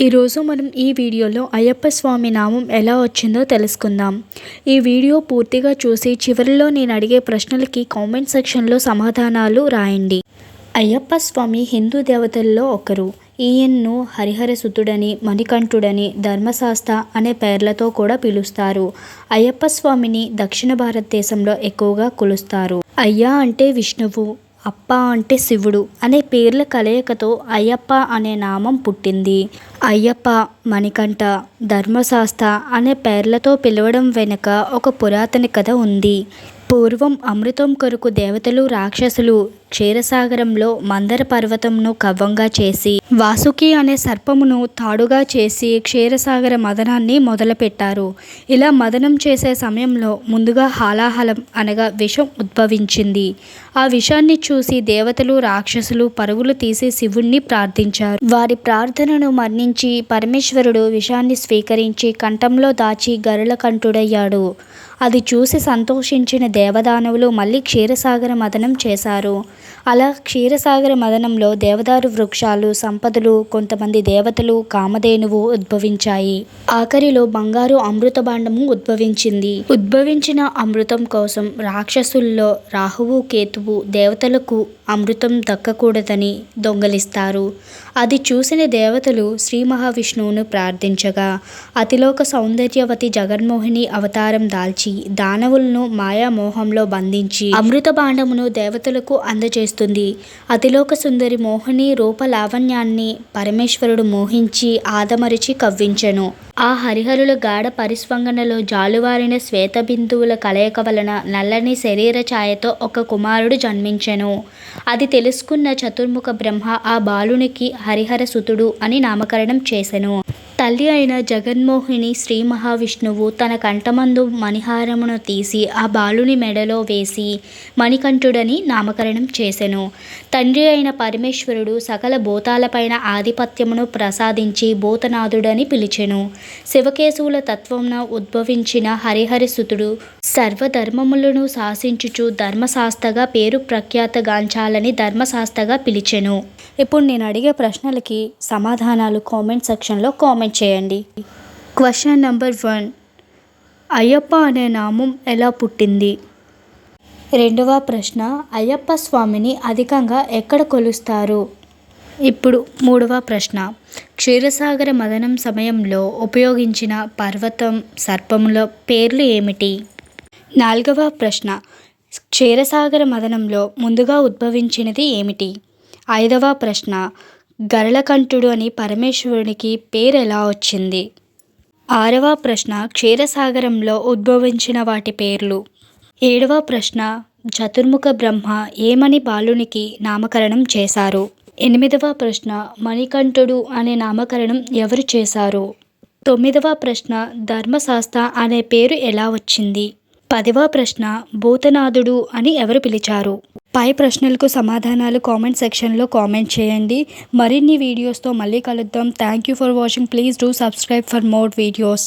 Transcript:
ఈరోజు మనం ఈ వీడియోలో అయ్యప్ప స్వామి నామం ఎలా వచ్చిందో తెలుసుకుందాం. ఈ వీడియో పూర్తిగా చూసి చివరిలో నేను అడిగే ప్రశ్నలకి కామెంట్ సెక్షన్లో సమాధానాలు రాయండి. అయ్యప్ప స్వామి హిందూ దేవతల్లో ఒకరు. ఈయన్ను హరిహరసుతుడని, మణికంఠుడని, ధర్మశాస్త అనే పేర్లతో కూడా పిలుస్తారు. అయ్యప్ప స్వామిని దక్షిణ భారతదేశంలో ఎక్కువగా కొలుస్తారు. అయ్య అంటే విష్ణువు, అప్ప అంటే శివుడు అనే పేర్ల కలయికతో అయ్యప్ప అనే నామం పుట్టింది. అయ్యప్ప, మణికంఠ, ధర్మశాస్త అనే పేర్లతో పిలవడం వెనుక ఒక పురాతన కథ ఉంది. పూర్వం అమృతం కొరకు దేవతలు, రాక్షసులు క్షీరసాగరంలో మందర పర్వతంను కవ్వంగా చేసి, వాసుకి అనే సర్పమును తాడుగా చేసి క్షీరసాగర మదనాన్ని మొదలుపెట్టారు. ఇలా మదనం చేసే సమయంలో ముందుగా హాలాహలం అనగా విషం ఉద్భవించింది. ఆ విషాన్ని చూసి దేవతలు, రాక్షసులు పరుగులు తీసి శివుణ్ణి ప్రార్థించారు. వారి ప్రార్థనను మన్నించి పరమేశ్వరుడు విషాన్ని స్వీకరించి కంఠంలో దాచి గరుళకంఠుడయ్యాడు. అది చూసి సంతోషించిన దేవదానవులు మళ్ళీ క్షీరసాగర మదనం చేశారు. అలా క్షీరసాగర మదనంలో దేవదారు వృక్షాలు, సంపదలు, కొంతమంది దేవతలు, కామధేనువు ఉద్భవించాయి. ఆఖరిలో బంగారు అమృత భాండము ఉద్భవించింది. ఉద్భవించిన అమృతం కోసం రాక్షసుల్లో రాహువు, కేతువు దేవతలకు అమృతం దక్కకూడదని దొంగలిస్తారు. అది చూసిన దేవతలు శ్రీ మహావిష్ణువును ప్రార్థించగా అతిలోక సౌందర్యవతి జగన్మోహిని అవతారం దాల్చి దానవులను మాయామోహంలో బంధించి అమృత భాండమును దేవతలకు అందజేస్తుంది. అతిలోక సుందరి మోహిని రూప లావణ్యాన్ని పరమేశ్వరుడు మోహించి ఆదమరిచి కవ్వించెను. ఆ హరిహరుల గాఢ పరిస్వంగనలో జాలువారిన శ్వేత బిందువుల కలయిక వలన నల్లని శరీర ఛాయతో ఒక కుమారుడు జన్మించెను. అది తెలుసుకున్న చతుర్ముఖ బ్రహ్మ ఆ బాలునికి హరిహరసుతుడు అని నామకరణం చేసెను. తల్లి అయిన జగన్మోహిని శ్రీ మహావిష్ణువు తన కంఠమందు మణిహారమును తీసి ఆ బాలుని మెడలో వేసి మణికంఠుడని నామకరణం చేసెను. తండ్రి అయిన పరమేశ్వరుడు సకల భూతాలపైన ఆధిపత్యమును ప్రసాదించి భూతనాథుడని పిలిచెను. శివకేశవుల తత్వమున ఉద్భవించిన హరిహరసుతుడు సర్వధర్మములను శాసించుచు ధర్మశాస్త్రగా పేరు ప్రఖ్యాతగాంచాలని ధర్మశాస్త్రగా పిలిచెను. ఇప్పుడు నేను అడిగే ప్రశ్నలకి సమాధానాలు కామెంట్ సెక్షన్లో కామెంట్ చేయండి. క్వశ్చన్ నెంబర్ 1, అయ్యప్ప అనే నామం ఎలా పుట్టింది? రెండవ ప్రశ్న, అయ్యప్ప స్వామిని అధికంగా ఎక్కడ కొలుస్తారు? ఇప్పుడు మూడవ ప్రశ్న, క్షీరసాగర మదనం సమయంలో ఉపయోగించిన పర్వతం, సర్పముల పేర్లు ఏమిటి? నాలుగవ ప్రశ్న, క్షీరసాగర మదనంలో ముందుగా ఉద్భవించినది ఏమిటి? ఐదవ ప్రశ్న, గరుళకంఠుడు అని పరమేశ్వరునికి పేరు ఎలా వచ్చింది? ఆరవ ప్రశ్న, క్షీరసాగరంలో ఉద్భవించిన వాటి పేర్లు. ఏడవ ప్రశ్న, చతుర్ముఖ బ్రహ్మ ఏమని బాలునికి నామకరణం చేశారు? ఎనిమిదవ ప్రశ్న, మణికంఠుడు అనే నామకరణం ఎవరు చేశారు? తొమ్మిదవ ప్రశ్న, ధర్మశాస్త్ర అనే పేరు ఎలా వచ్చింది? 10వ ప్రశ్న, భూతనాథుడు అని ఎవరు పిలిచారు? పై ప్రశ్నలకు సమాధానాలు కామెంట్ సెక్షన్లో కామెంట్ చేయండి. మరిన్ని వీడియోస్తో మళ్ళీ కలుద్దాం. Thank you for watching. Please do subscribe for more videos.